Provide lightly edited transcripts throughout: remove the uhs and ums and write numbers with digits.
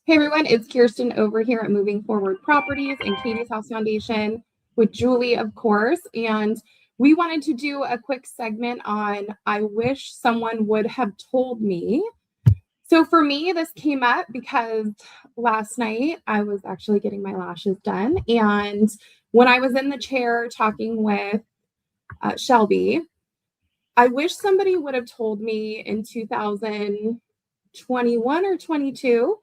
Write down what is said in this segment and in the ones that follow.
Hey everyone, it's Kirsten over here at Moving Forward Properties and Katie's House Foundation with Julie, of course. And we wanted to do a quick segment on I wish someone would have told me. So for me, this came up because last night I was actually getting my lashes done. And when I was in the chair talking with Shelby, I wish somebody would have told me in 2021 or 22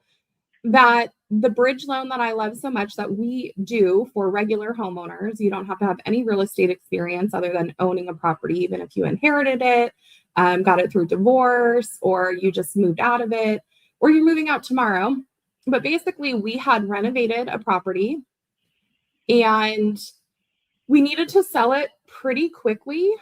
that the bridge loan that I love so much that we do for regular homeowners, you don't have to have any real estate experience other than owning a property, even if you inherited it, got it through divorce, or you just moved out of it, or you're moving out tomorrow. But basically, we had renovated a property and we needed to sell it pretty quickly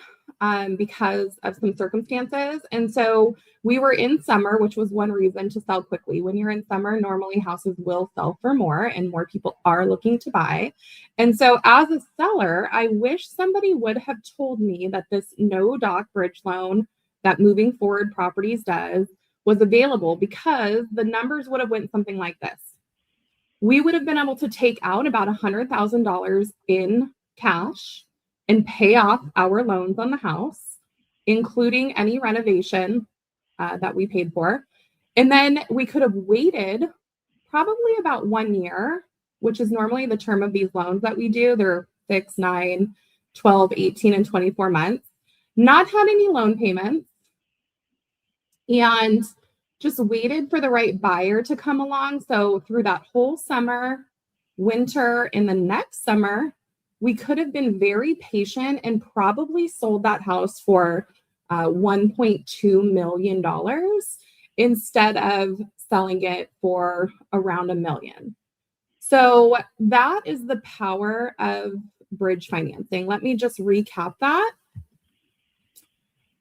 because of some circumstances. And so we were in summer, which was one reason to sell quickly. When you're in summer, normally houses will sell for more and more people are looking to buy. And so as a seller, I wish somebody would have told me that this no doc bridge loan that Moving Forward Properties does was available, because the numbers would have went something like this. We would have been able to take out about $100,000 in cash and pay off our loans on the house, including any renovation that we paid for. And then we could have waited probably about 1 year, which is normally the term of these loans that we do. They're 6, 9, 12, 18, and 24 months, not had any loan payments, and just waited for the right buyer to come along. So through that whole summer, winter, and the next summer, we could have been very patient and probably sold that house for $1.2 million instead of selling it for around $1 million. So that is the power of bridge financing. Let me just recap that.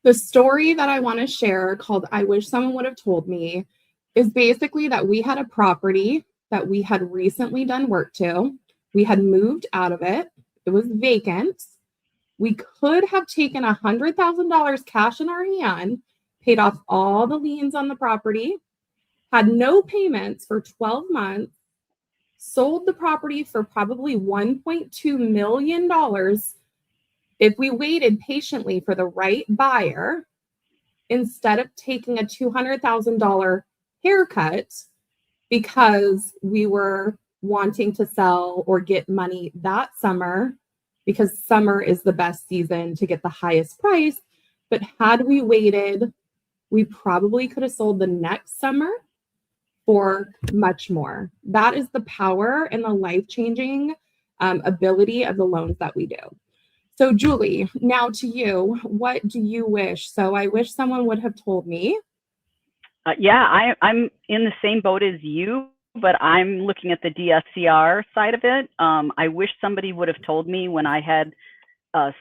The story that I want to share, called I Wish Someone Would Have Told Me, is basically that we had a property that we had recently done work to. We had moved out of it. It was vacant. We could have taken $100,000 cash in our hand, paid off all the liens on the property, had no payments for 12 months, sold the property for probably $1.2 million if we waited patiently for the right buyer, instead of taking a $200,000 haircut because we were wanting to sell or get money that summer, because summer is the best season to get the highest price. But had we waited, we probably could have sold the next summer for much more. That is the power and the life-changing ability of the loans that we do. So Julie, now to you, what do you wish? So I wish someone would have told me. I'm in the same boat as you, but I'm looking at the DSCR side of it. I wish somebody would have told me when I had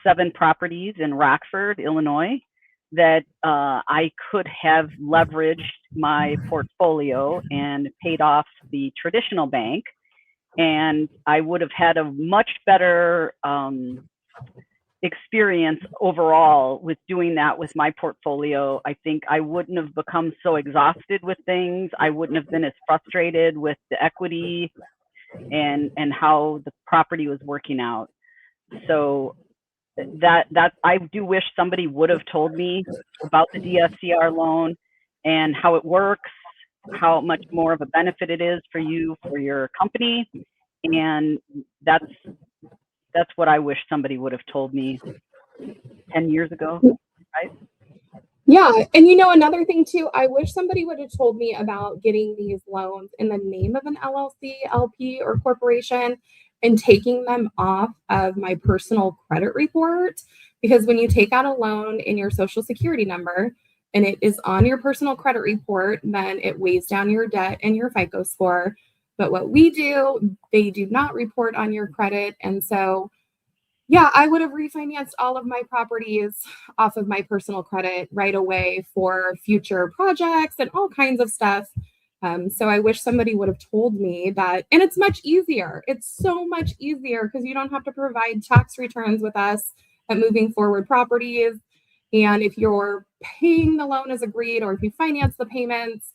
7 properties in Rockford, Illinois, that I could have leveraged my portfolio and paid off the traditional bank, and I would have had a much better experience overall with doing that with my portfolio. I think I wouldn't have become so exhausted with things. I wouldn't have been as frustrated with the equity and how the property was working out. So that I do wish somebody would have told me about the DSCR loan and how it works, how much more of a benefit it is for you, for your company. And that's what I wish somebody would have told me 10 years ago, right? Yeah. And another thing too, I wish somebody would have told me about getting these loans in the name of an LLC, LP, or corporation and taking them off of my personal credit report. Because when you take out a loan in your social security number and it is on your personal credit report, then it weighs down your debt and your FICO score. But what we do, they do not report on your credit. And so, yeah, I would have refinanced all of my properties off of my personal credit right away for future projects and all kinds of stuff. So I wish somebody would have told me that. And it's much easier. It's so much easier because you don't have to provide tax returns with us at Moving Forward Properties. And if you're paying the loan as agreed, or if you finance the payments,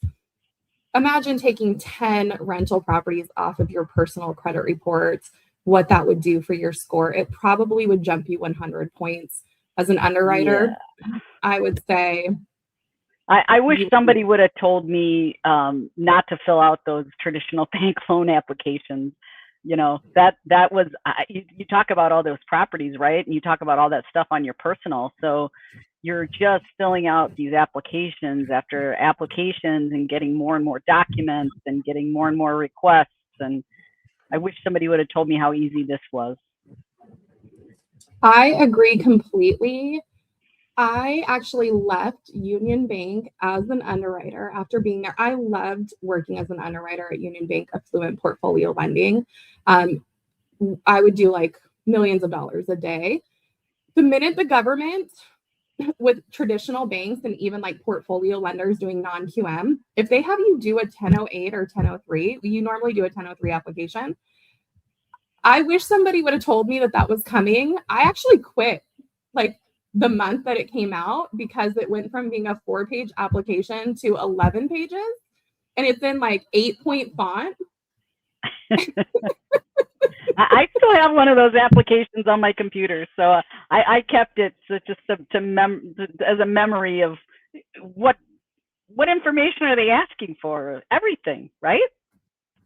imagine taking 10 rental properties off of your personal credit reports, what that would do for your score. It probably would jump you 100 points as an underwriter. Yeah. I would say. I wish somebody would have told me not to fill out those traditional bank loan applications. That was, you talk about all those properties, right? And you talk about all that stuff on your personal. So you're just filling out these applications after applications and getting more and more documents and getting more and more requests. And I wish somebody would have told me how easy this was. I agree completely. I actually left Union Bank as an underwriter after being there. I loved working as an underwriter at Union Bank Affluent Portfolio Lending. I would do like millions of dollars a day. The minute the government, with traditional banks and even like portfolio lenders doing non-QM, if they have you do a 1008 or 1003, you normally do a 1003 application. I wish somebody would have told me that that was coming. I actually quit like the month that it came out because it went from being a 4-page application to 11 pages, and it's in like 8-point font. I still have one of those applications on my computer, so I kept it just as a memory of what information are they asking for? Everything, right?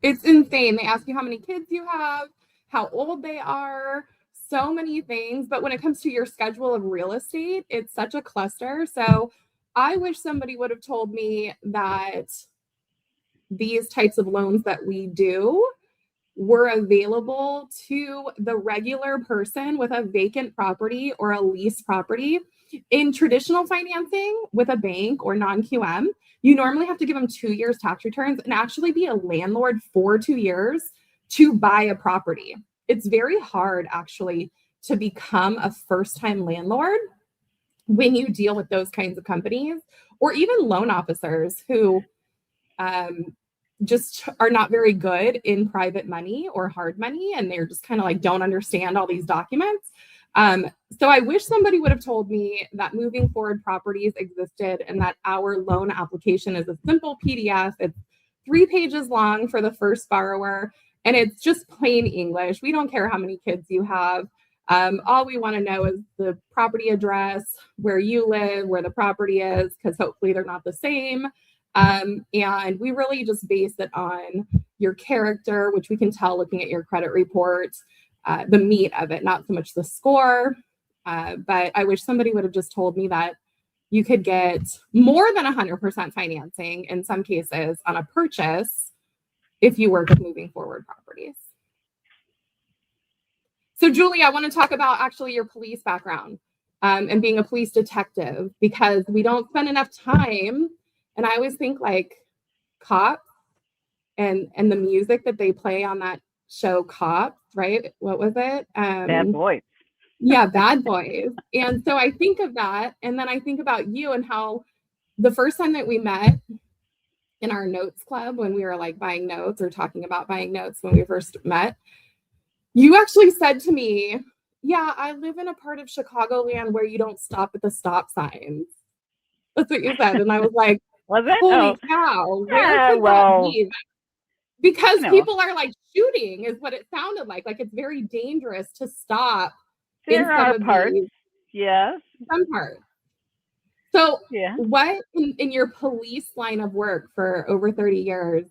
It's insane. They ask you how many kids you have, how old they are, so many things. But when it comes to your schedule of real estate, it's such a cluster. So I wish somebody would have told me that these types of loans that we do were available to the regular person with a vacant property or a lease property. In traditional financing with a bank or non-QM, you normally have to give them 2 years tax returns and actually be a landlord for 2 years to buy a property. It's very hard actually to become a first-time landlord when you deal with those kinds of companies, or even loan officers who just are not very good in private money or hard money, and they're just kind of like don't understand all these documents. So I wish somebody would have told me that moving forward properties existed and that our loan application is a simple PDF. It's 3 pages long for the first borrower, and it's just plain English. We don't care how many kids you have. All we want to know is the property address, where you live, where the property is, because hopefully they're not the same. And we really just base it on your character, which we can tell looking at your credit report, the meat of it, not so much the score. But I wish somebody would have just told me that you could get more than 100% financing in some cases on a purchase if you work with moving forward properties. So Julie, I want to talk about actually your police background and being a police detective, because we don't spend enough time. And I always think like Cops and the music that they play on that show Cops, right? What was it? Bad Boys. Yeah, Bad Boys. And so I think of that. And then I think about you and how the first time that we met in our notes club, when we were like buying notes or talking about buying notes when we first met, you actually said to me, yeah, I live in a part of Chicagoland where you don't stop at the stop signs. That's what you said. And I was like, was it? Holy cow, where could that be? Because people are like shooting is what it sounded like. Like it's very dangerous to stop in some of parts. these. Yes. Some parts. So what in your police line of work for over 30 years,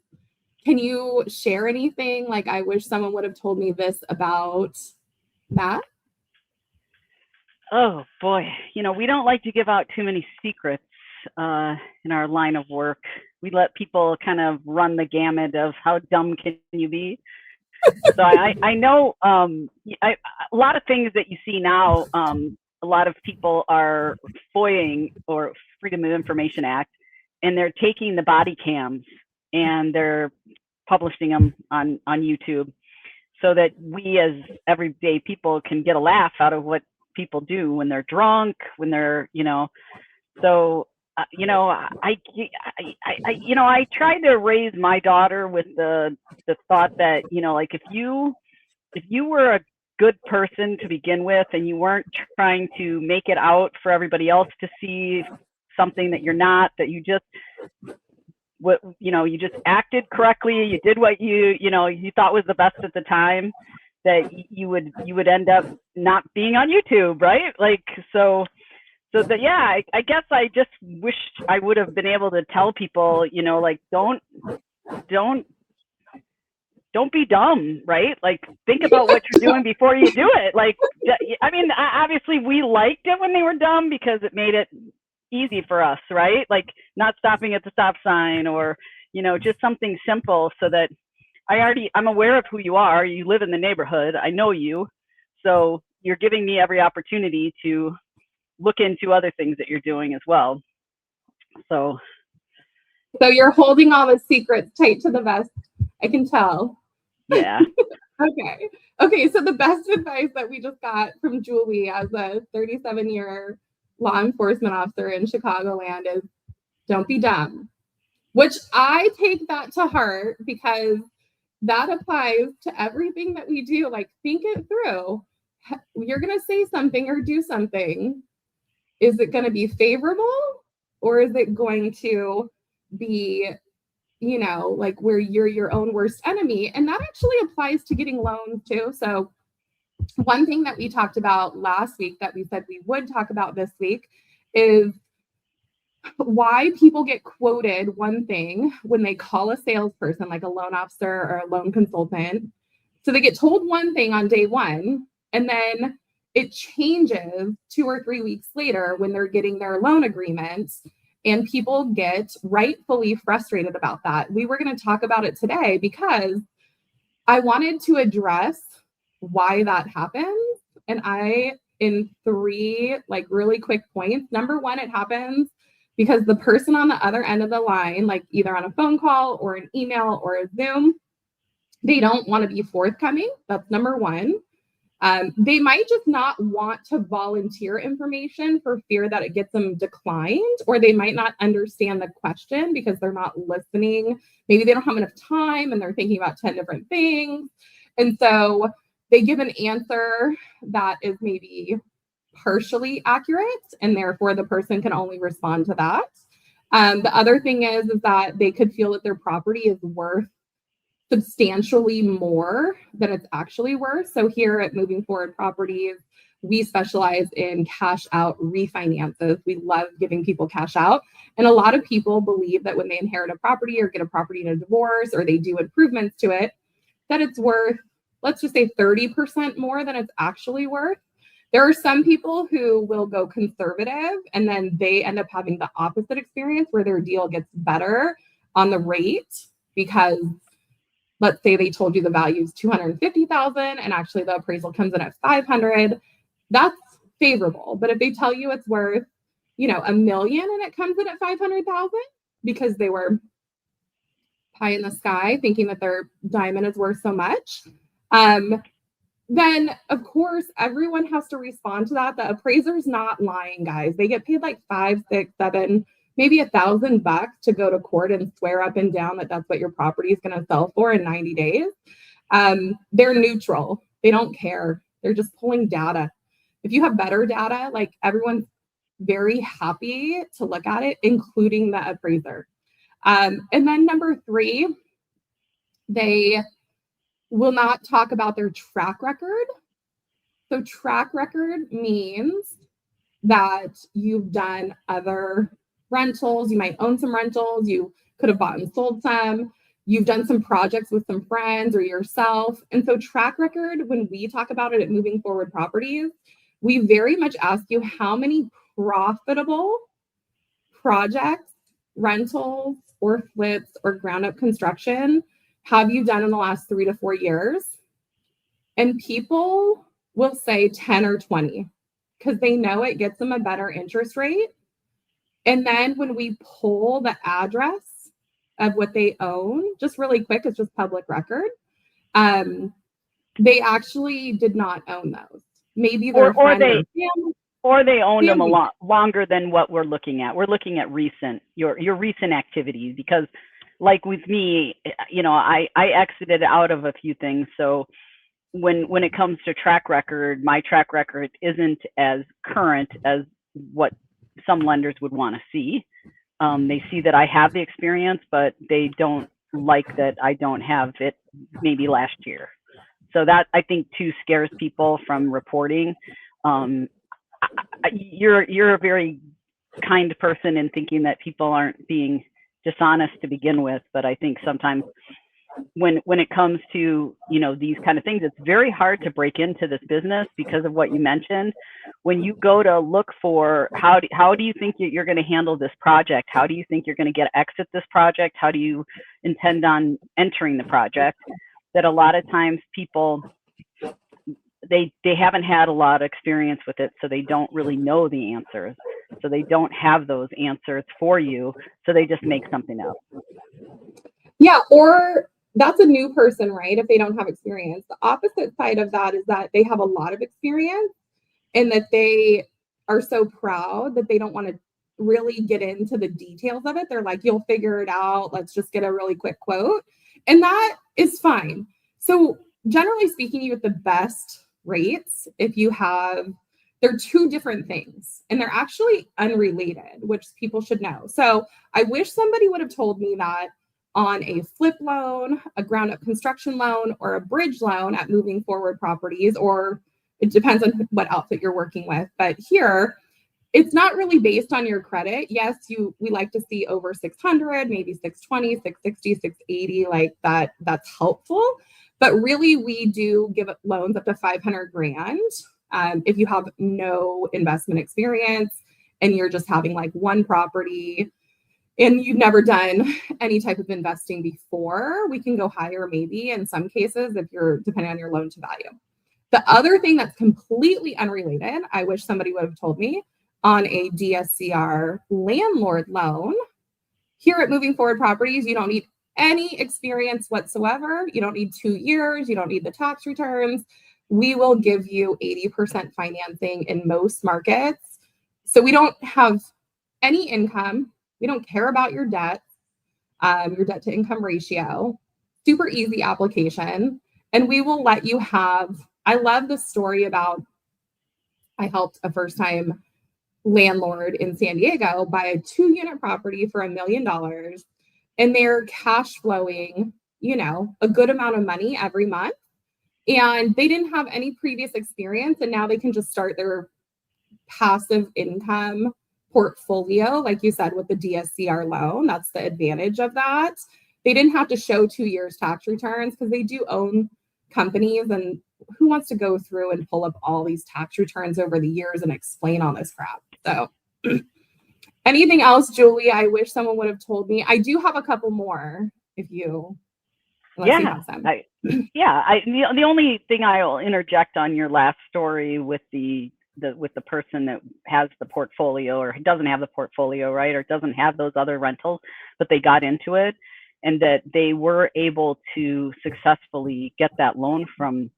can you share anything? Like, I wish someone would have told me this about that. Oh boy. We don't like to give out too many secrets in our line of work. We let people kind of run the gamut of how dumb can you be. So I know a lot of things that you see now, a lot of people are FOIAing, or Freedom of Information Act, and they're taking the body cams and they're publishing them on YouTube so that we as everyday people can get a laugh out of what people do when they're drunk, when they're, so I tried to raise my daughter with the thought that, like if you were a good person to begin with and you weren't trying to make it out for everybody else to see something that you're not, that you just what, you just acted correctly, you did what you thought was the best at the time, that you would end up not being on YouTube, right? Like, so that, yeah, I guess I just wish I would have been able to tell people, like, don't be dumb, right? Like, think about what you're doing before you do it. Like, I mean, obviously we liked it when they were dumb because it made it easy for us, right? Like, not stopping at the stop sign, or, just something simple, so that I'm aware of who you are. You live in the neighborhood. I know you. So you're giving me every opportunity to look into other things that you're doing as well. So you're holding all the secrets tight to the vest. I can tell. Yeah. Okay. So the best advice that we just got from Julie as a 37-year law enforcement officer in Chicagoland is don't be dumb, which I take that to heart, because that applies to everything that we do. Like, think it through. You're going to say something or do something. Is it going to be favorable, or is it going to be, like, where you're your own worst enemy? And that actually applies to getting loans too. So one thing that we talked about last week that we said we would talk about this week is why people get quoted one thing when they call a salesperson, like a loan officer or a loan consultant. So they get told one thing on day one, and then it changes 2 or 3 weeks later when they're getting their loan agreements, and people get rightfully frustrated about that. We were going to talk about it today because I wanted to address why that happens. And in 3 like really quick points. Number 1, it happens because the person on the other end of the line, like either on a phone call or an email or a Zoom, they don't want to be forthcoming. That's number 1. They might just not want to volunteer information for fear that it gets them declined, or they might not understand the question because they're not listening. Maybe they don't have enough time and they're thinking about 10 different things. And so they give an answer that is maybe partially accurate, and therefore the person can only respond to that. The other thing is that they could feel that their property is worth substantially more than it's actually worth. So here at Moving Forward Properties, we specialize in cash out refinances. We love giving people cash out. And a lot of people believe that when they inherit a property or get a property in a divorce, or they do improvements to it, that it's worth, let's just say 30% more than it's actually worth. There are some people who will go conservative, and then they end up having the opposite experience where their deal gets better on the rate, because let's say they told you the value is $250,000 and actually the appraisal comes in at $500,000. That's favorable. But if they tell you it's worth, $1 million and it comes in at $500,000 because they were pie in the sky thinking that their diamond is worth so much, then of course everyone has to respond to that. The appraiser's not lying, guys. They get paid like $500, $600, $700, maybe $1,000 to go to court and swear up and down that that's what your property is going to sell for in 90 days. They're neutral. They don't care. They're just pulling data. If you have better data, like, everyone's very happy to look at it, including the appraiser. And then number 3, they will not talk about their track record. So track record means that you've done other rentals. You might own some rentals. You could have bought and sold some. You've done some projects with some friends or yourself. And so track record, when we talk about it at Moving Forward Properties, we very much ask you how many profitable projects, rentals, or flips, or ground up construction have you done in the last 3 to 4 years? And people will say 10 or 20 because they know it gets them a better interest rate. And then when we pull the address of what they own, just really quick, it's just public record. They actually did not own those. Maybe their friend or family. Or they owned them a lot longer than what we're looking at. We're looking at your recent activities, because like with me, I exited out of a few things. So when it comes to track record, my track record isn't as current as what some lenders would want to see. They see that I have the experience, but they don't like that I don't have it maybe last year. So that, I think, too, scares people from reporting. You're a very kind person in thinking that people aren't being dishonest to begin with, but I think sometimes when it comes to, you know, these kind of things, it's very hard to break into this business because of what you mentioned. When you go to look for how do you think you're going to handle this project? How do you think you're going to exit this project? How do you intend on entering the project? That a lot of times people, they haven't had a lot of experience with it, so they don't really know the answers. So they don't have those answers for you, so they just make something up. Yeah, or that's a new person, right? If they don't have experience. The opposite side of that is that they have a lot of experience and that they are so proud that they don't want to really get into the details of it. They're like, you'll figure it out. Let's just get a really quick quote. And that is fine. So generally speaking, you get the best rates if you have, they're two different things and they're actually unrelated, which people should know. So I wish somebody would have told me that on a flip loan, a ground up construction loan, or a bridge loan at Moving Forward Properties, or it depends on what outfit you're working with. But here, it's not really based on your credit. Yes, we like to see over 600, maybe 620, 660, 680, like that. That's helpful. But really, we do give loans up to 500 grand. If you have no investment experience and you're just having like one property and you've never done any type of investing before, we can go higher maybe in some cases if you're depending on your loan to value. The other thing that's completely unrelated, I wish somebody would have told me, on a DSCR landlord loan, here at Moving Forward Properties, you don't need any experience whatsoever. You don't need 2 years. You don't need the tax returns. We will give you 80% financing in most markets. So we don't have any income. We don't care about your debt to income ratio. Super easy application. And we will let you have, I love the story about, I helped a first time landlord in San Diego buy a 2-unit property for $1 million. And they're cash flowing, you know, a good amount of money every month. And they didn't have any previous experience. And now they can just start their passive income portfolio, like you said, with the DSCR loan. That's the advantage of that. They didn't have to show 2 years tax returns because they do own companies, and who wants to go through and pull up all these tax returns over the years and explain all this crap? So anything else, Julie? I wish someone would have told me. I do have a couple more if you Yeah, you have some. The only thing I'll interject on your last story with the person that has the portfolio or doesn't have the portfolio, right, or doesn't have those other rentals, but they got into it and that they were able to successfully get that loan from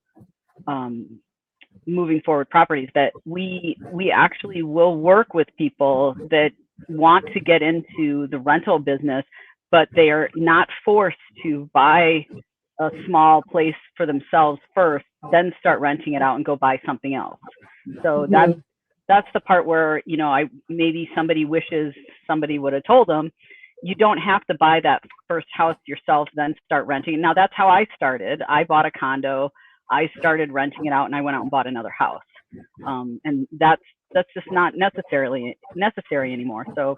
Moving Forward Properties, that we actually will work with people that want to get into the rental business, but they are not forced to buy a small place for themselves first, then start renting it out and go buy something else. So that's the part where, you know, maybe somebody wishes somebody would have told them, you don't have to buy that first house yourself, then start renting. Now that's how I started. I bought a condo, I started renting it out, and I went out and bought another house. And that's just not necessary anymore. So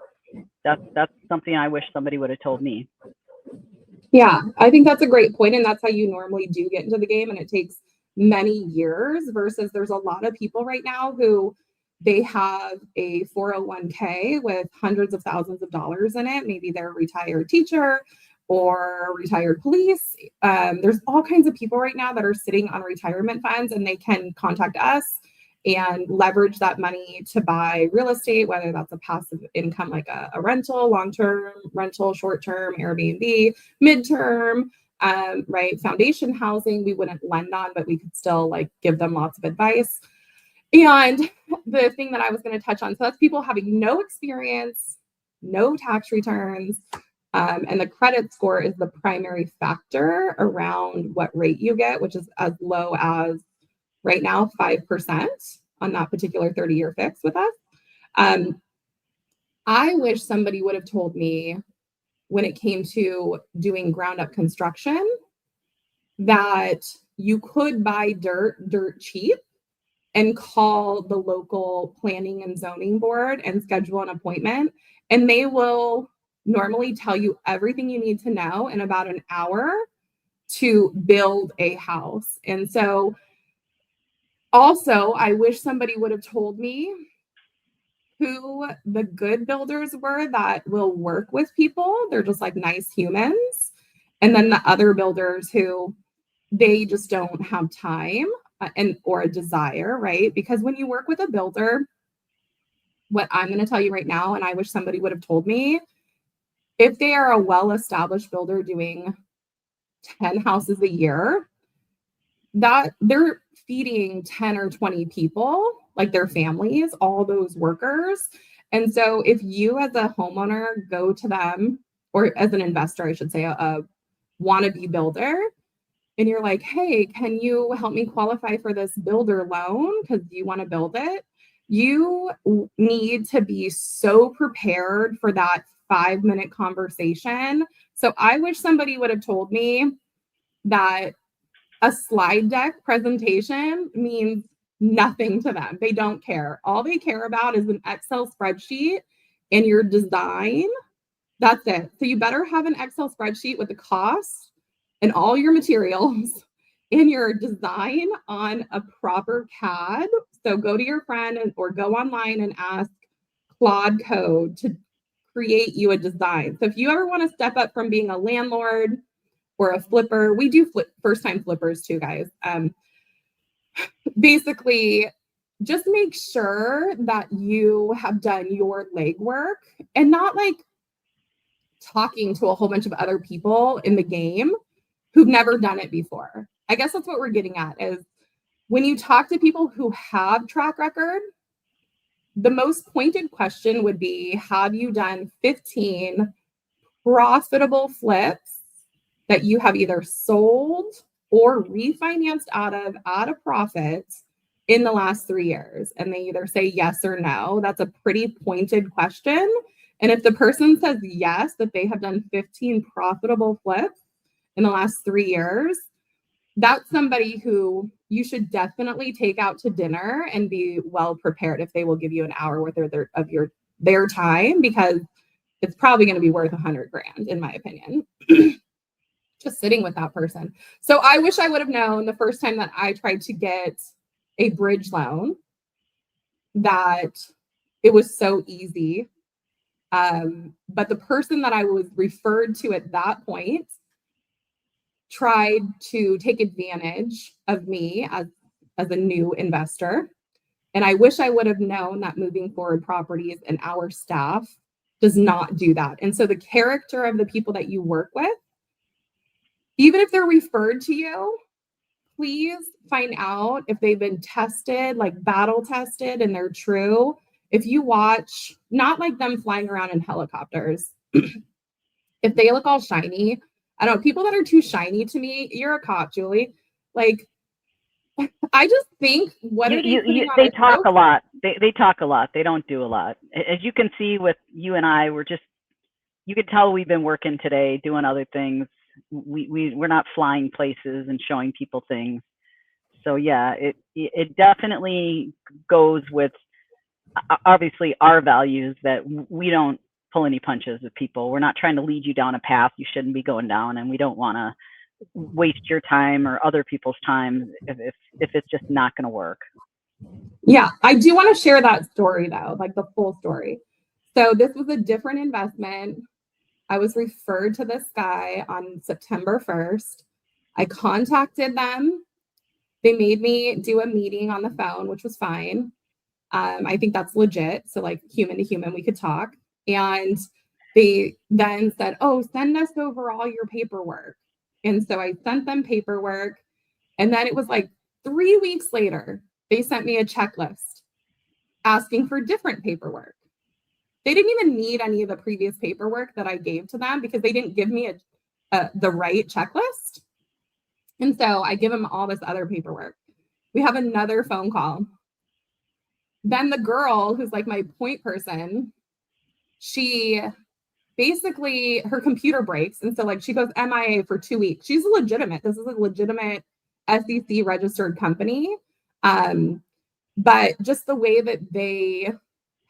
that's something I wish somebody would have told me. Yeah, I think that's a great point, and that's how you normally do get into the game, and it takes many years versus there's a lot of people right now who they have a 401k with hundreds of thousands of dollars in it. Maybe they're a retired teacher or retired police. There's all kinds of people right now that are sitting on retirement funds, and they can contact us and leverage that money to buy real estate, whether that's a passive income like a rental, long-term rental, short-term, Airbnb, midterm, right? Foundation housing, we wouldn't lend on, but we could still like give them lots of advice. And the thing that I was going to touch on, so that's people having no experience, no tax returns, and the credit score is the primary factor around what rate you get, which is as low as right now 5% on that particular 30-year fix with us. I wish somebody would have told me when it came to doing ground up construction that you could buy dirt cheap and call the local planning and zoning board and schedule an appointment. And they will normally tell you everything you need to know in about an hour to build a house. And so also, I wish somebody would have told me who the good builders were that will work with people. They're just like nice humans. And then the other builders who they just don't have time and or a desire, right? Because when you work with a builder, what I'm going to tell you right now, and I wish somebody would have told me, if they are a well-established builder doing 10 houses a year, that they're feeding 10 or 20 people, like their families, all those workers. And so if you as a homeowner go to them, or as an investor, I should say, a wannabe builder, and you're like, hey, can you help me qualify for this builder loan because you want to build it? You need to be so prepared for that 5-minute conversation. So I wish somebody would have told me that a slide deck presentation means nothing to them. They don't care. All they care about is an Excel spreadsheet and your design. That's it. So you better have an Excel spreadsheet with the cost and all your materials in your design on a proper CAD. So go to your friend or go online and ask Claude Code to create you a design. So if you ever want to step up from being a landlord or a flipper, we do first-time flippers too, guys. Basically, just make sure that you have done your legwork and not like talking to a whole bunch of other people in the game who've never done it before. I guess that's what we're getting at is when you talk to people who have track record, the most pointed question would be, have you done 15 profitable flips that you have either sold or refinanced out of at a profit in the last 3 years? And they either say yes or no. That's a pretty pointed question. And if the person says yes, that they have done 15 profitable flips in the last 3 years, that's somebody who you should definitely take out to dinner and be well prepared if they will give you an hour worth of their time, because it's probably going to be worth $100,000 in my opinion. Just sitting with that person. So I wish I would have known the first time that I tried to get a bridge loan that it was so easy. But the person that I was referred to at that point tried to take advantage of me as a new investor. And I wish I would have known that Moving Forward Properties and our staff does not do that. And so the character of the people that you work with, even if they're referred to you, please find out if they've been tested, like battle tested, and they're true. If you watch, not like them flying around in helicopters, if they look all shiny, I don't know, people that are too shiny to me, you're a cop, Julie. Like, I just think, what are they putting on they talk a lot. They talk a lot. They don't do a lot. As you can see with you and I, you could tell we've been working today, doing other things. We're not flying places and showing people things. So yeah, it definitely goes with obviously our values that we don't pull any punches with people. We're not trying to lead you down a path you shouldn't be going down, and we don't want to waste your time or other people's time if it's just not going to work. Yeah, I do want to share that story though, like the full story. So this was a different investment. I was referred to this guy on September 1st. I contacted them. They made me do a meeting on the phone, which was fine. I think that's legit. So like human to human, we could talk. And they then said, oh, send us over all your paperwork. And so I sent them paperwork. And then it was like 3 weeks later, they sent me a checklist asking for different paperwork. They didn't even need any of the previous paperwork that I gave to them because they didn't give me the right checklist. And so I give them all this other paperwork. We have another phone call. Then the girl who's like my point person she basically, her computer breaks. And so like she goes MIA for 2 weeks. She's legitimate. This is a legitimate SEC registered company. But just the way that they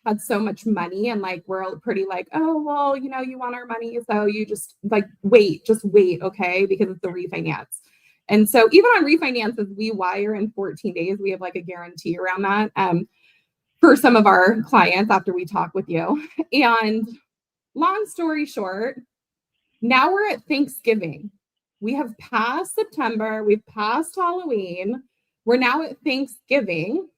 had so much money and like we're pretty like, oh, well, you know, you want our money. So you just like just wait, okay, because it's the refinance. And so even on refinances, we wire in 14 days. We have like a guarantee around that for some of our clients after we talk with you. And long story short, now we're at Thanksgiving. We have passed September. We've passed Halloween. We're now at Thanksgiving.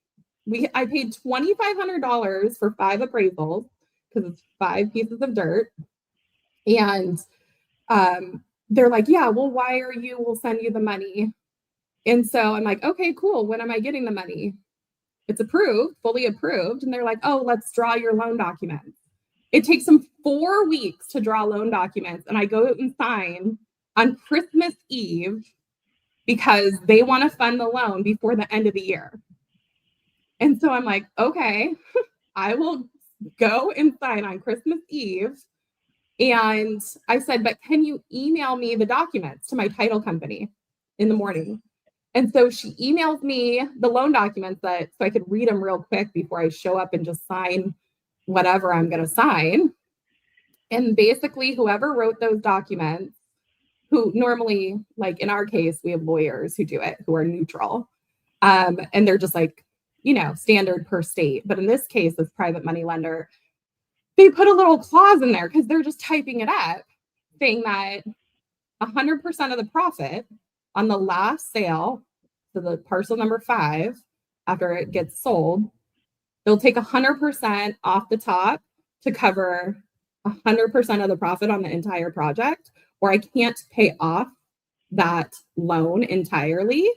I paid $2,500 for 5 appraisals because it's 5 pieces of dirt. And they're like, yeah, we'll wire you. We'll send you the money. And so I'm like, okay, cool. When am I getting the money? It's approved, fully approved. And they're like, oh, let's draw your loan documents. It takes them 4 weeks to draw loan documents. And I go and sign on Christmas Eve because they want to fund the loan before the end of the year. And so I'm like, okay, I will go and sign on Christmas Eve. And I said, but can you email me the documents to my title company in the morning? And so she emailed me the loan documents so I could read them real quick before I show up and just sign whatever I'm going to sign. And basically whoever wrote those documents, who normally, like in our case, we have lawyers who do it, who are neutral. And they're just like, you know, standard per state. But in this case, this private money lender, they put a little clause in there because they're just typing it up saying that 100% of the profit on the last sale, so the parcel number 5, after it gets sold, they'll take 100% off the top to cover 100% of the profit on the entire project, or I can't pay off that loan entirely.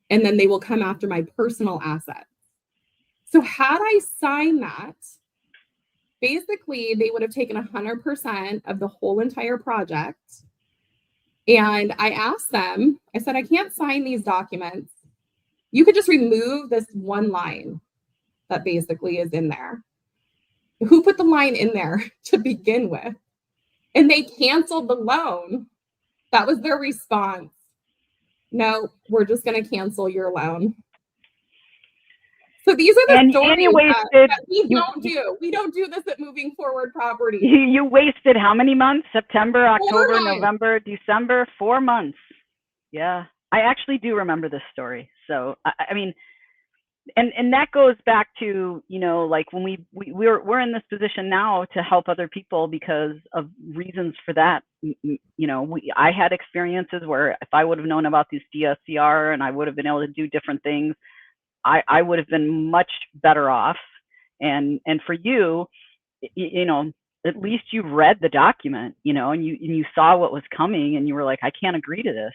And then they will come after my personal assets. So had I signed that, basically they would have taken 100% of the whole entire project. And I asked them, I said, I can't sign these documents. You could just remove this one line that basically is in there. Who put the line in there to begin with? And they canceled the loan. That was their response. No, we're just going to cancel your loan. So these are the stories that we don't do. We don't do this at Moving Forward Property. You wasted how many months? September, October, November, December, 4 months. Yeah, I actually do remember this story. So, I mean, and that goes back to, you know, like when we're in this position now to help other people because of reasons for that. You know, I had experiences where if I would have known about this DSCR and I would have been able to do different things, I would have been much better off. And for you, you know, at least you read the document, you know, and you saw what was coming and you were like, I can't agree to this.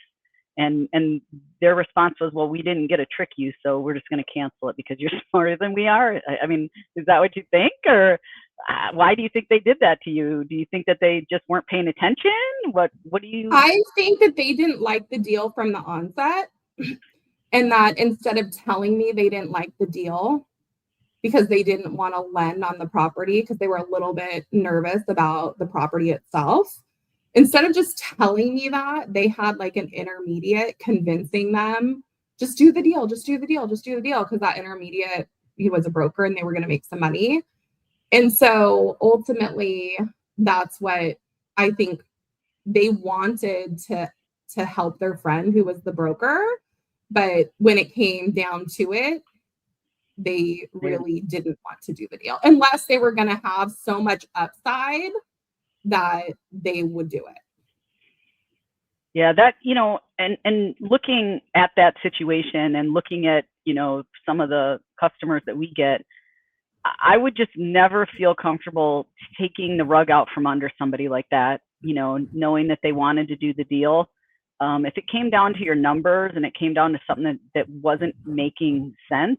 And their response was, well, we didn't get to trick you, so we're just going to cancel it because you're smarter than we are. I mean, is that what you think? Or why do you think they did that to you? Do you think that they just weren't paying attention? What do you? I think that they didn't like the deal from the onset. And that instead of telling me they didn't like the deal because they didn't want to lend on the property because they were a little bit nervous about the property itself, instead of just telling me that, they had like an intermediate convincing them, just do the deal, just do the deal, just do the deal. Because that intermediate, he was a broker and they were going to make some money. And so ultimately, that's what I think they wanted to help their friend who was the broker. But when it came down to it, they really didn't want to do the deal unless they were going to have so much upside that they would do it. Yeah, that, you know, and looking at that situation and looking at, you know, some of the customers that we get, I would just never feel comfortable taking the rug out from under somebody like that, you know, knowing that they wanted to do the deal. If it came down to your numbers and it came down to something that wasn't making sense,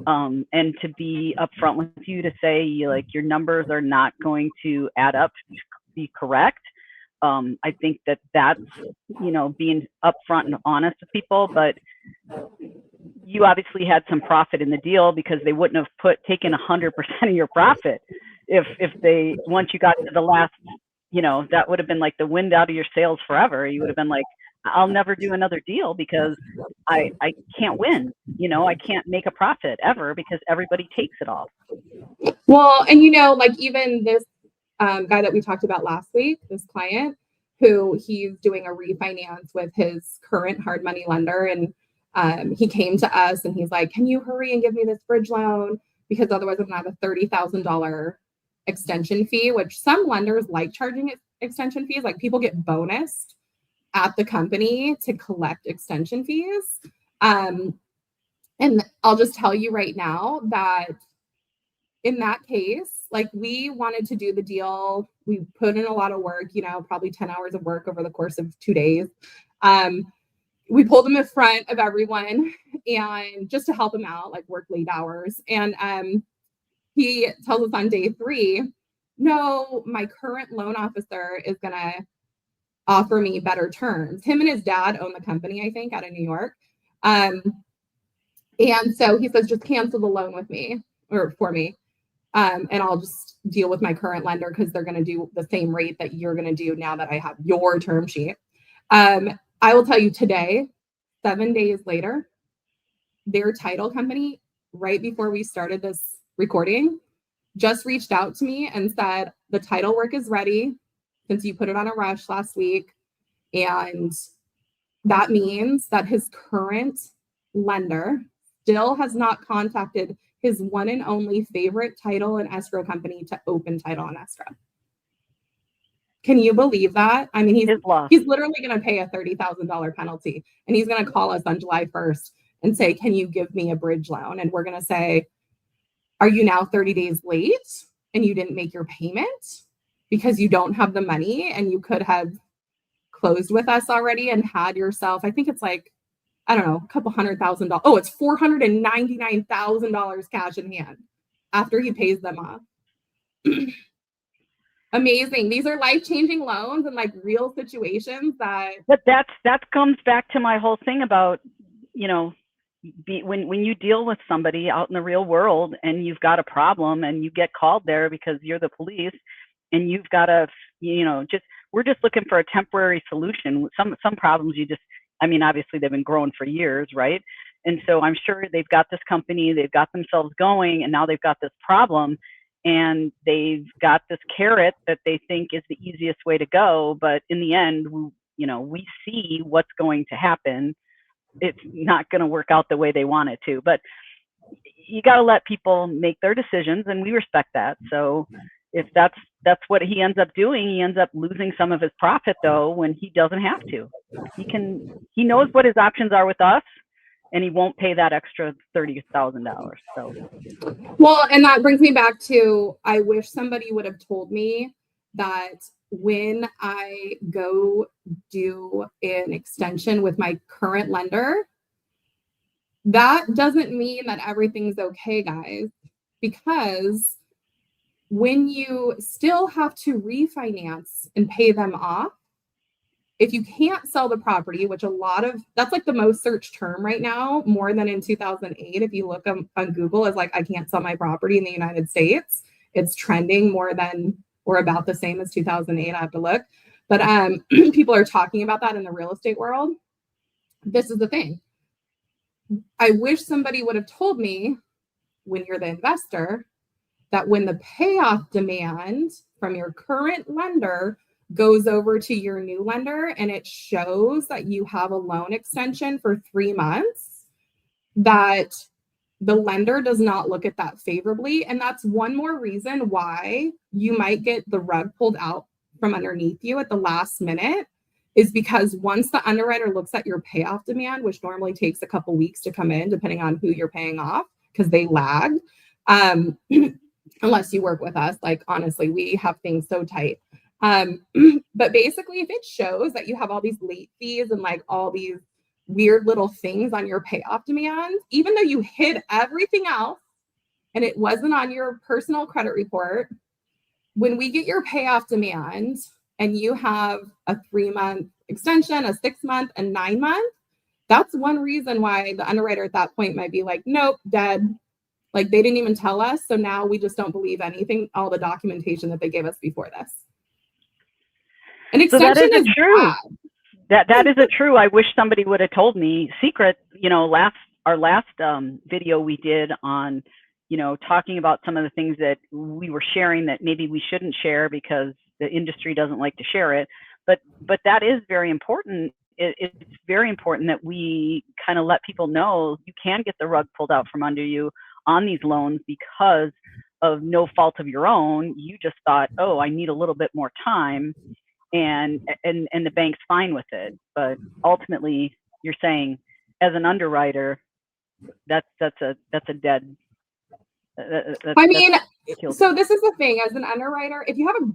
and to be upfront with you to say, like, your numbers are not going to add up to be correct. I think that's, you know, being upfront and honest with people. But you obviously had some profit in the deal because they wouldn't have taken 100% of your profit if they, once you got to the last, that would have been like the wind out of your sails forever. You would have been like, I'll never do another deal because I can't win. I can't make a profit ever because everybody takes it all. Well, and like even this guy that we talked about last week, this client who he's doing a refinance with his current hard money lender. And he came to us and he's like, can you hurry and give me this bridge loan? Because otherwise I'm going to have a $30,000 extension fee, which some lenders like charging extension fees. Like people get bonused at the company to collect extension fees. And I'll just tell you right now that in that case, like we wanted to do the deal. We put in a lot of work, probably 10 hours of work over the course of 2 days. We pulled him in front of everyone and just to help him out, like work late hours. And he tells us on day 3, no, my current loan officer is going to offer me better terms. Him and his dad own the company, I think, out of New York. And so he says, just cancel the loan with me or for me. And I'll just deal with my current lender because they're going to do the same rate that you're going to do now that I have your term sheet. I will tell you today, 7 days later, their title company, right before we started this recording, just reached out to me and said, the title work is ready since you put it on a rush last week. And that means that his current lender still has not contacted his one and only favorite title and escrow company to open title and escrow. Can you believe that? I mean, he's literally going to pay a $30,000 penalty, and he's going to call us on July 1st and say, can you give me a bridge loan? And we're going to say, are you now 30 days late and you didn't make your payment because you don't have the money and you could have closed with us already and had yourself, I think it's like, I don't know, a couple $100,000. Oh, it's $499,000 cash in hand after he pays them off. Amazing. These are life-changing loans and like real situations But that comes back to my whole thing about, when you deal with somebody out in the real world and you've got a problem and you get called there because you're the police and you've got to, we're just looking for a temporary solution. Some problems obviously they've been growing for years, right? And so I'm sure they've got this company, they've got themselves going, and now they've got this problem, and they've got this carrot that they think is the easiest way to go. But in the end, we see what's going to happen. It's not going to work out the way they want it to. But you got to let people make their decisions, and we respect that. So if that's what he ends up doing, he ends up losing some of his profit though when he doesn't have to. He knows what his options are with us, and he won't pay that extra $30,000. So well, and that brings me back to, I wish somebody would have told me that when I go do an extension with my current lender, that doesn't mean that everything's okay, guys, because when you still have to refinance and pay them off, if you can't sell the property, which that's like the most searched term right now, more than in 2008. If you look on Google, is like, I can't sell my property in the United States. It's trending more than, or about the same as 2008. I have to look. But people are talking about that in the real estate world. This is the thing. I wish somebody would have told me when you're the investor that when the payoff demand from your current lender goes over to your new lender and it shows that you have a loan extension for 3 months, that the lender does not look at that favorably. And that's one more reason why you might get the rug pulled out from underneath you at the last minute, is because once the underwriter looks at your payoff demand, which normally takes a couple weeks to come in, depending on who you're paying off, because they lag, unless you work with us. Like, honestly, we have things so tight. But basically, if it shows that you have all these late fees and like all these weird little things on your payoff demand, even though you hid everything else and it wasn't on your personal credit report, when we get your payoff demand and you have a 3-month extension, a 6-month, and 9-month, that's one reason why the underwriter at that point might be like, nope, dead. Like they didn't even tell us. So now we just don't believe anything, all the documentation that they gave us before this. An So that extension is isn't true. bad. That isn't true. I wish somebody would have told me. Secret, our last video we did on, talking about some of the things that we were sharing that maybe we shouldn't share because the industry doesn't like to share it. But that is very important. It's very important that we kind of let people know you can get the rug pulled out from under you on these loans because of no fault of your own. You just thought, oh, I need a little bit more time, and the bank's fine with it. But ultimately, you're saying, as an underwriter, that's a dead. I mean, so this is the thing, as an underwriter, if you have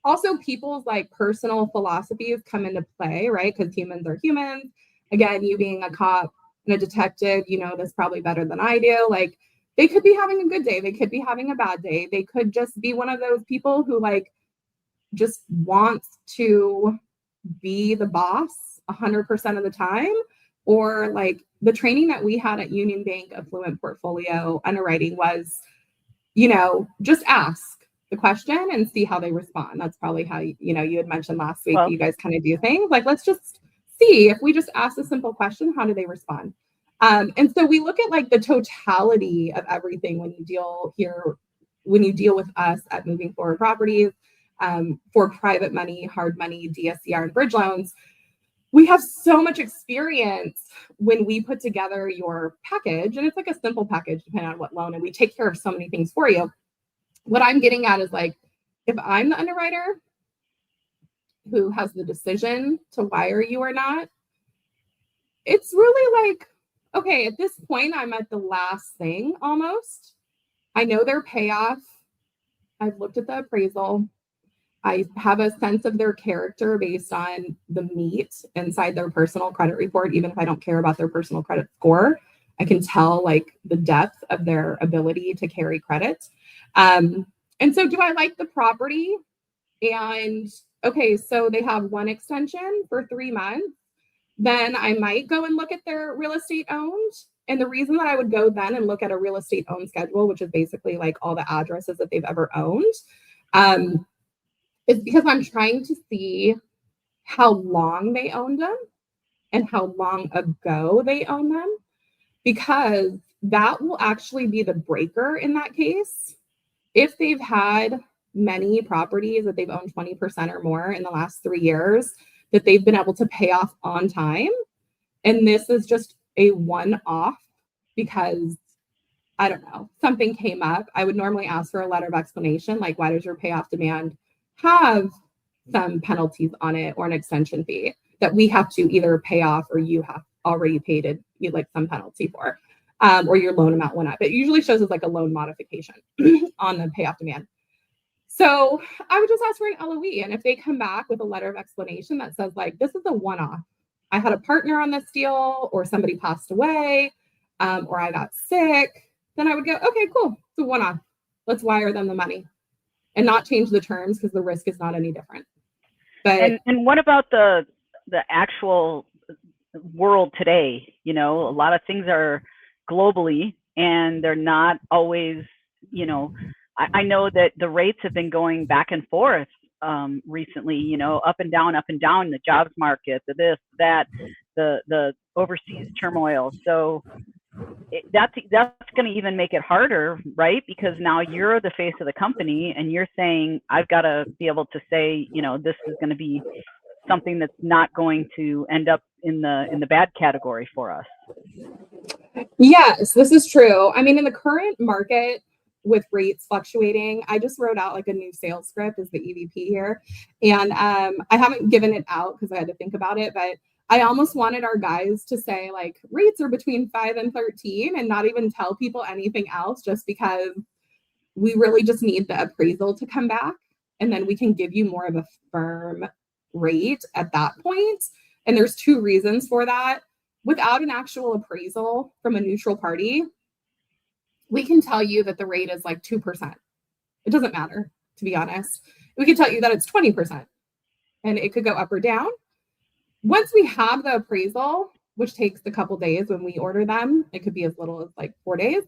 also people's like personal philosophies come into play, right? Because humans are humans. Again, you being a cop and a detective, you know this probably better than I do. Like they could be having a good day. They could be having a bad day. They could just be one of those people who like just wants to be the boss 100% of the time. Or like the training that we had at Union Bank Affluent Portfolio Underwriting was, just ask the question and see how they respond. That's probably how, you had mentioned last week, you guys kind of do things like, let's just see if we just ask a simple question, how do they respond? And so we look at like the totality of everything when you deal with us at Moving Forward Properties, for private money, hard money, DSCR, and bridge loans. We have so much experience when we put together your package, and it's like a simple package depending on what loan, and we take care of so many things for you. What I'm getting at is like, if I'm the underwriter who has the decision to wire you or not, it's really like, okay, at this point, I'm at the last thing almost. I know their payoff. I've looked at the appraisal. I have a sense of their character based on the meat inside their personal credit report. Even if I don't care about their personal credit score, I can tell like the depth of their ability to carry credit. And so do I like the property? And okay, so they have one extension for 3 months. Then I might go and look at their real estate owned. And the reason that I would go then and look at a real estate owned schedule, which is basically like all the addresses that they've ever owned, is because I'm trying to see how long they owned them and how long ago they owned them, because that will actually be the breaker in that case. If they've had many properties that they've owned 20% or more in the last 3 years that they've been able to pay off on time, and this is just a one-off because, I don't know, something came up, I would normally ask for a letter of explanation, like why does your payoff demand have some penalties on it or an extension fee that we have to either pay off or you have already paid it, like some penalty for, or your loan amount went up. It usually shows as like a loan modification on the payoff demand. So I would just ask for an LOE. And if they come back with a letter of explanation that says like, this is a one-off, I had a partner on this deal, or somebody passed away, or I got sick, then I would go, okay, cool. It's a one-off. Let's wire them the money and not change the terms because the risk is not any different. But and what about the actual world today? A lot of things are globally, and they're not always. I know that the rates have been going back and forth recently. Up and down, the jobs market, the this, that, the overseas turmoil. So that's going to even make it harder, right? Because now you're the face of the company and you're saying, I've got to be able to say, this is going to be something that's not going to end up in the bad category for us. Yes, this is true. I mean, in the current market with rates fluctuating, I just wrote out like a new sales script as the EVP here. And I haven't given it out because I had to think about it, but I almost wanted our guys to say like rates are between 5 and 13 and not even tell people anything else, just because we really just need the appraisal to come back. And then we can give you more of a firm rate at that point. And there's 2 reasons for that. Without an actual appraisal from a neutral party, we can tell you that the rate is like 2%. It doesn't matter, to be honest. We can tell you that it's 20% and it could go up or down. Once we have the appraisal, which takes a couple days when we order them, it could be as little as like 4 days.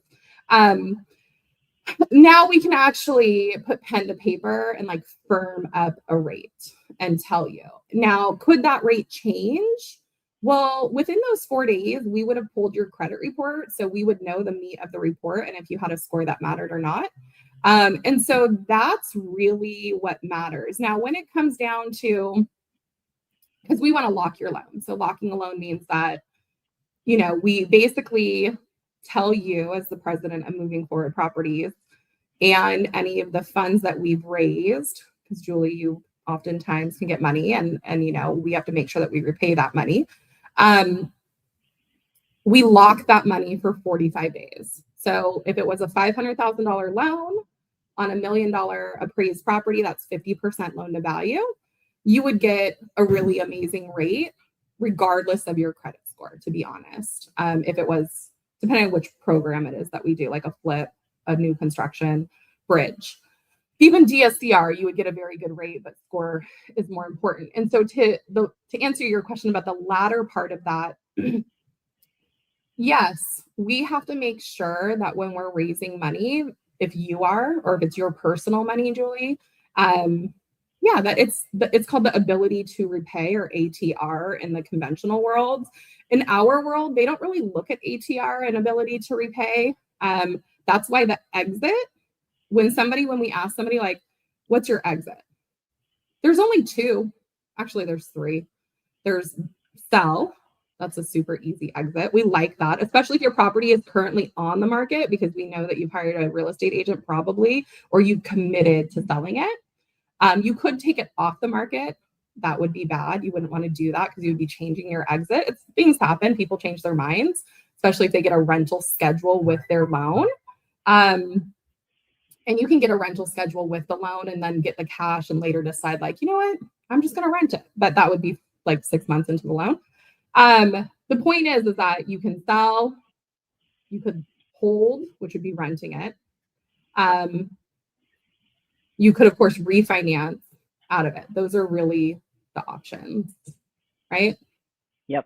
Now we can actually put pen to paper and like firm up a rate and tell you. Now, could that rate change? Well, within those 4 days, we would have pulled your credit report. So we would know the meat of the report and if you had a score that mattered or not. And so that's really what matters. Now, when it comes down to, because we want to lock your loan. So locking a loan means that, we basically tell you as the president of Moving Forward Properties and any of the funds that we've raised, because Julie, you oftentimes can get money and we have to make sure that we repay that money. We lock that money for 45 days. So if it was a $500,000 loan on $1 million appraised property, that's 50% loan to value, you would get a really amazing rate regardless of your credit score, to be honest. If it was, depending on which program it is that we do, like a flip, a new construction, bridge, even DSCR, you would get a very good rate, but score is more important. And so to answer your question about the latter part of that, yes, we have to make sure that when we're raising money, if you are, or if it's your personal money, Julie, that it's called the ability to repay, or ATR in the conventional world. In our world, they don't really look at ATR and ability to repay. That's why the exit, when we ask somebody like, what's your exit? There's only two. Actually, there's three. There's sell. That's a super easy exit. We like that, especially if your property is currently on the market, because we know that you've hired a real estate agent probably, or you've committed to selling it. You could take it off the market. That would be bad. You wouldn't want to do that because you would be changing your exit. Things happen. People change their minds, especially if they get a rental schedule with their loan. And you can get a rental schedule with the loan and then get the cash and later decide like, you know what, I'm just going to rent it. But that would be like 6 months into the loan. The point is that you can sell, you could hold, which would be renting it. You could, of course, refinance out of it. Those are really the options, right? Yep.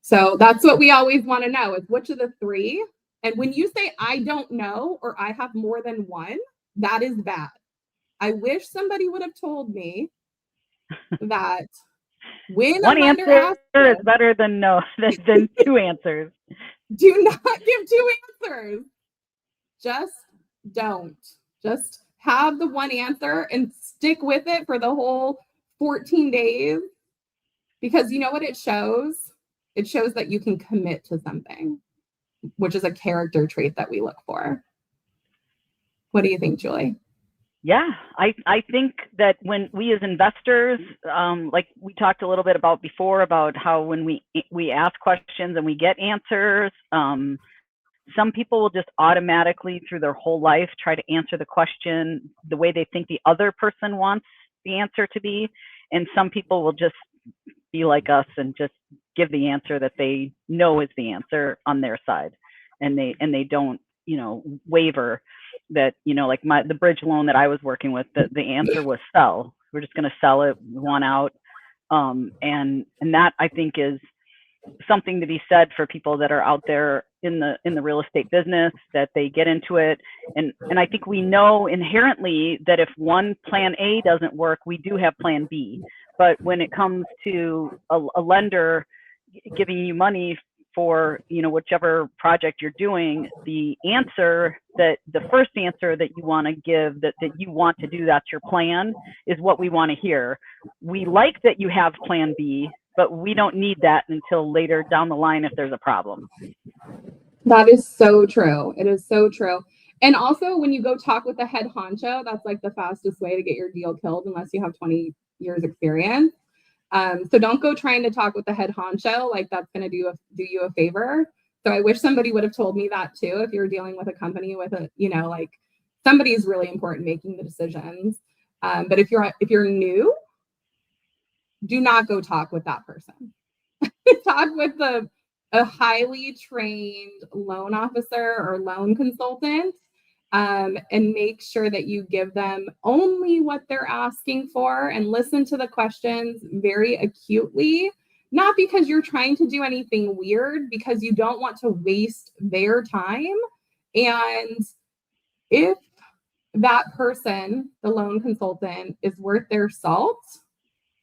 So that's what we always want to know is which of the three. And when you say, I don't know, or I have more than one, that is bad. I wish somebody would have told me that when one answer is better than than two answers. Do not give two answers. Just don't. Just have the one answer and stick with it for the whole 14 days. Because you know what it shows? It shows that you can commit to something, which is a character trait that we look for. What do you think, Julie? Yeah, I think that when we as investors, like we talked a little bit about before, about how when we ask questions and we get answers, some people will just automatically through their whole life try to answer the question the way they think the other person wants the answer to be. And some people will just be like us and just give the answer that they know is the answer on their side. And they don't, waver. That, like the bridge loan that I was working with, the answer was sell. We're just going to sell it, want out. And that I think is something to be said for people that are out there in the real estate business, that they get into it. And I think we know inherently that if one plan A doesn't work, we do have plan B. But when it comes to a lender giving you money for, whichever project you're doing, the first answer that you want to give, that you want to do, that's your plan, is what we want to hear. We like that you have plan B, but we don't need that until later down the line if there's a problem. That is so true. It is so true. And also when you go talk with the head honcho, that's like the fastest way to get your deal killed unless you have 20 years experience. So don't go trying to talk with the head honcho, like that's going to do you a favor. So I wish somebody would have told me that too. If you're dealing with a company with like somebody's really important making the decisions. But if you're new, do not go talk with that person. Talk with a highly trained loan officer or loan consultant. And make sure that you give them only what they're asking for and listen to the questions very acutely, not because you're trying to do anything weird, because you don't want to waste their time And if that person, the loan consultant, is worth their salt,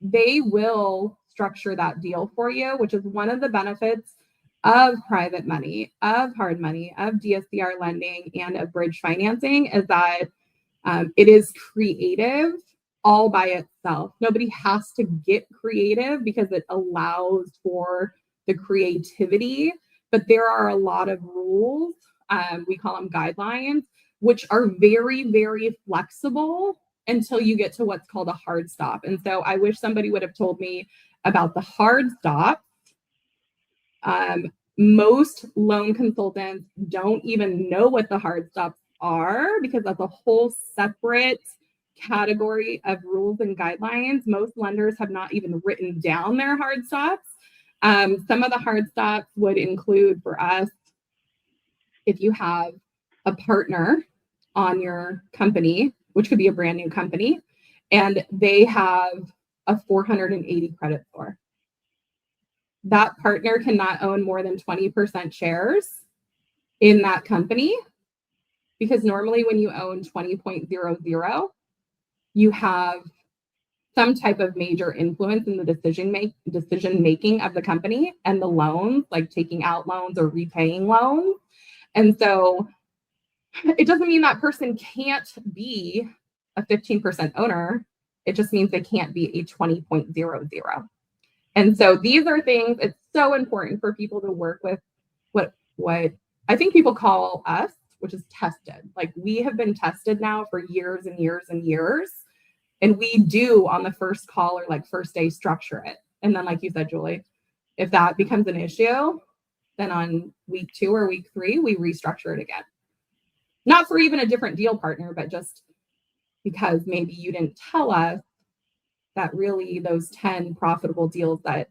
they will structure that deal for you, which is one of the benefits of private money, of hard money, of DSCR lending, and of bridge financing, is that it is creative all by itself. Nobody has to get creative because it allows for the creativity, but there are a lot of rules, we call them guidelines, which are very, very flexible until you get to what's called a hard stop. And so I wish somebody would have told me about the hard stop. Most loan consultants don't even know what the hard stops are because that's a whole separate category of rules and guidelines. Most lenders have not even written down their hard stops. Some of the hard stops would include, for us, if you have a partner on your company, which could be a brand new company, and they have a 480 credit score. That partner cannot own more than 20% shares in that company, because normally when you own 20.00, you have some type of major influence in the decision making of the company and the loans, like taking out loans or repaying loans. And so it doesn't mean that person can't be a 15% owner. It just means they can't be a 20.00. And so these are things, it's so important for people to work with what I think people call us, which is tested. Like, we have been tested now for years and years and years. And we do on the first call or like first day structure it. And then, like you said, Julie, if that becomes an issue, then on week 2 or week 3, we restructure it again. Not for even a different deal partner, but just because maybe you didn't tell us that really those 10 profitable deals that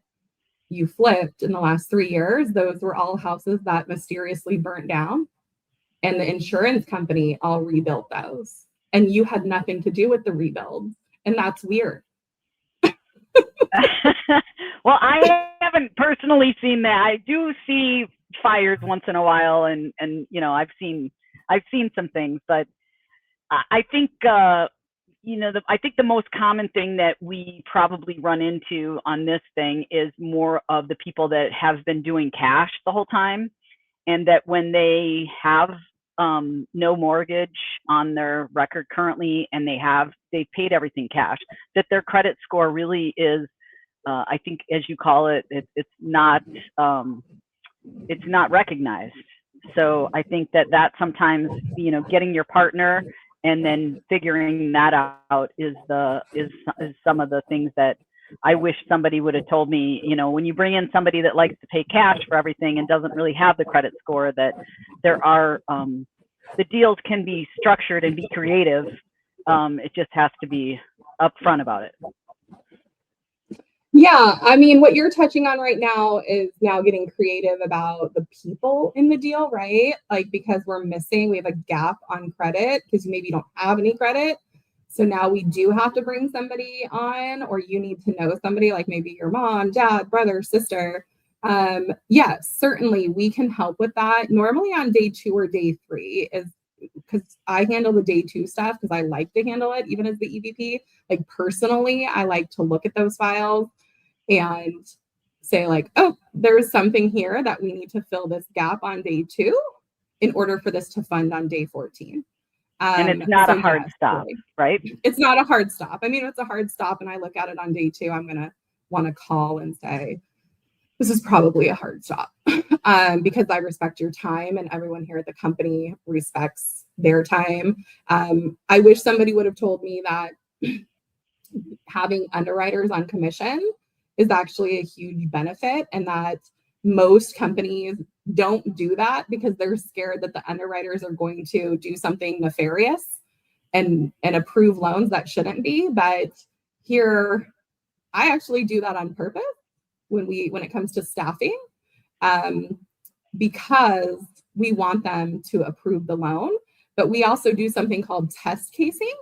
you flipped in the last 3 years, those were all houses that mysteriously burnt down, and the insurance company all rebuilt those. And you had nothing to do with the rebuilds. And that's weird. Well, I haven't personally seen that. I do see fires once in a while, and I've seen some things, but I think I think the most common thing that we probably run into on this thing is more of the people that have been doing cash the whole time, and that when they have no mortgage on their record currently, and they've paid everything cash, that their credit score really is, I think, as you call it, it's not recognized. So I think that sometimes, getting your partner and then figuring that out is some of the things that I wish somebody would have told me. When you bring in somebody that likes to pay cash for everything and doesn't really have the credit score, that there are the deals can be structured and be creative. It just has to be upfront about it. Yeah, I mean, what you're touching on right now is now getting creative about the people in the deal, right? Like, because we have a gap on credit because maybe you don't have any credit. So now we do have to bring somebody on, or you need to know somebody, like maybe your mom, dad, brother, sister. Yes, certainly we can help with that. Normally on day 2 or day 3 is because I handle the day 2 stuff because I like to handle it, even as the EVP. Like, personally, I like to look at those files and say, like, oh, there's something here that we need to fill this gap on day 2 in order for this to fund on day 14. And it's not a hard stop, right? It's not a hard stop. I mean, if it's a hard stop and I look at it on day 2, I'm going to want to call and say, this is probably a hard stop, because I respect your time and everyone here at the company respects their time. I wish somebody would have told me that having underwriters on commission is actually a huge benefit, and that most companies don't do that because they're scared that the underwriters are going to do something nefarious and approve loans that shouldn't be. But here, I actually do that on purpose when it comes to staffing, because we want them to approve the loan. But we also do something called test casing,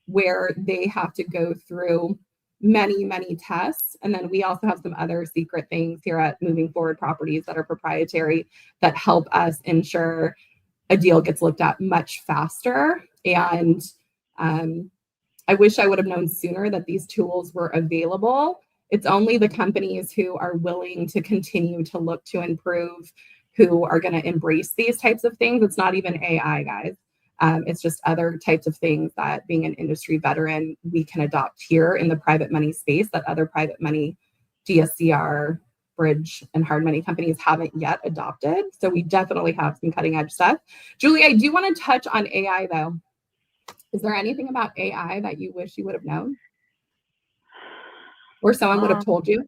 where they have to go through many, many tests. And then we also have some other secret things here at Moving Forward Properties that are proprietary that help us ensure a deal gets looked at much faster. And I wish I would have known sooner that these tools were available. It's only the companies who are willing to continue to look to improve who are going to embrace these types of things. It's not even AI, guys. It's just other types of things that, being an industry veteran, we can adopt here in the private money space that other private money, DSCR, bridge, and hard money companies haven't yet adopted. So we definitely have some cutting edge stuff. Julie, I do want to touch on AI though. Is there anything about AI that you wish you would have known? Or someone would have told you?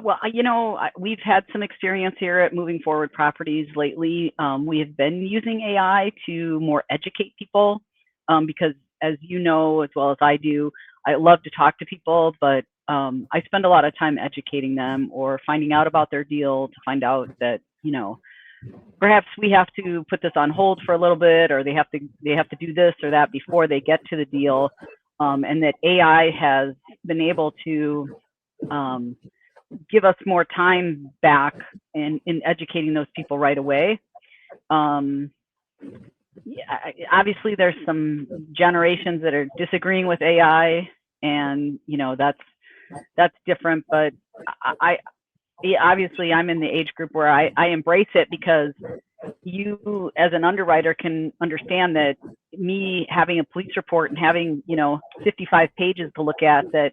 Well, we've had some experience here at Moving Forward Properties lately. We have been using AI to more educate people because, as you know, as well as I do, I love to talk to people, but I spend a lot of time educating them or finding out about their deal, to find out that, perhaps we have to put this on hold for a little bit, or they have to do this or that before they get to the deal, and that AI has been able to give us more time back in educating those people right away. Yeah, obviously there's some generations that are disagreeing with AI, and that's different, but obviously I'm in the age group where I embrace it, because you as an underwriter can understand that me having a police report and having 55 pages to look at, that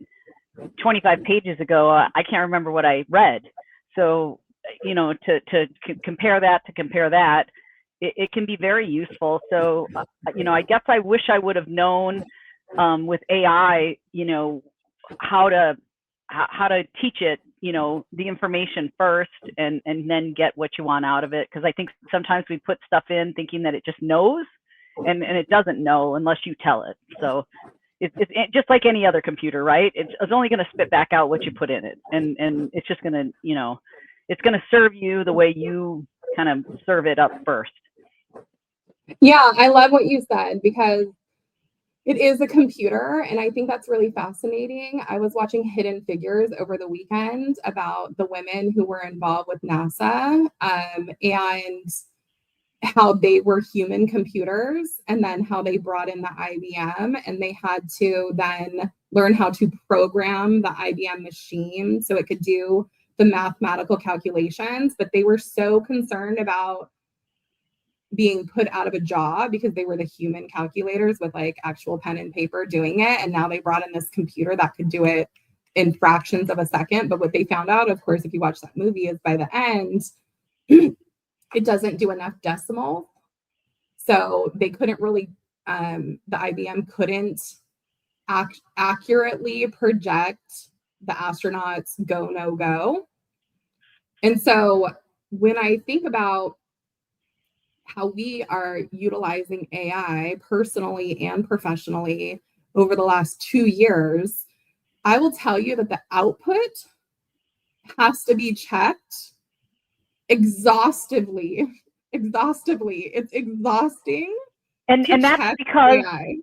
25 pages ago I can't remember what I read. So to compare that, it can be very useful. So I guess I wish I would have known with AI how to teach it the information first, and then get what you want out of it, because I think sometimes we put stuff in thinking that it just knows, and it doesn't know unless you tell it. So it's just like any other computer, right? It's only going to spit back out what you put in it, and it's just going to it's going to serve you the way you kind of serve it up first. Yeah, I love what you said, because it is a computer, and I think that's really fascinating. I was watching Hidden Figures over the weekend about the women who were involved with NASA, and how they were human computers, and then how they brought in the IBM, and they had to then learn how to program the IBM machine so it could do the mathematical calculations. But they were so concerned about being put out of a job because they were the human calculators with like actual pen and paper doing it. And now they brought in this computer that could do it in fractions of a second. But what they found out, of course, if you watch that movie, is by the end, it doesn't do enough decimals. So they couldn't really, the IBM couldn't accurately project the astronauts' go, no go. And so when I think about how we are utilizing AI personally and professionally over the last 2 years, I will tell you that the output has to be checked exhaustively. It's exhausting. And that's because AI.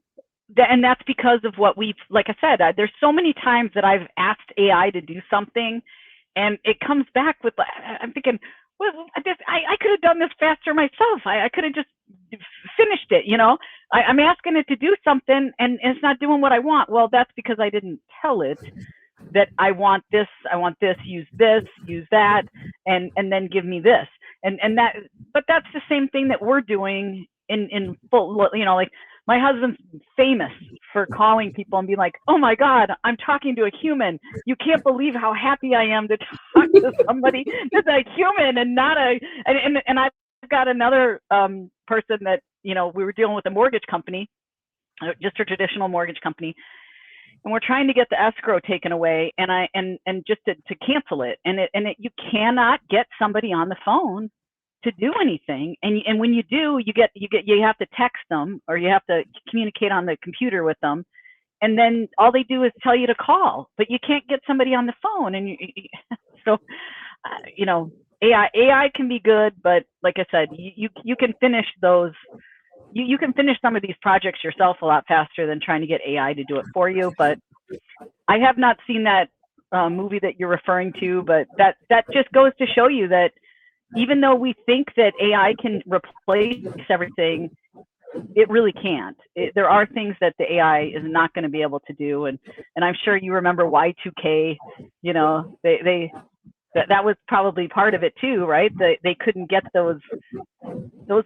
And that's because of what we've, like I said, there's so many times that I've asked AI to do something, and it comes back with, I'm thinking, well, I could have done this faster myself. I could have just finished it. I'm asking it to do something, and it's not doing what I want. Well, that's because I didn't tell it that I want this, use that, and then give me this. And that, but that's the same thing that we're doing in full, like my husband's famous for calling people and being like, oh my God, I'm talking to a human. You can't believe how happy I am to talk to somebody that's a human and not and I've got another person that, we were dealing with a mortgage company, just a traditional mortgage company. And we're trying to get the escrow taken away, and just to cancel it. And you cannot get somebody on the phone to do anything. And when you do, you have to text them, or you have to communicate on the computer with them. And then all they do is tell you to call, but you can't get somebody on the phone. And so, AI can be good, but like I said, you can finish those. You can finish some of these projects yourself a lot faster than trying to get AI to do it for you. But I have not seen that movie that you're referring to, but that just goes to show you that even though we think that AI can replace everything, it really can't. There are things that the AI is not going to be able to do, and I'm sure you remember Y2K. You know, that was probably part of it too, right? They couldn't get those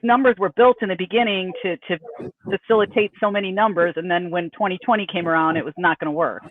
numbers were built in the beginning to facilitate so many numbers, and then when 2020 came around, it was not going to work.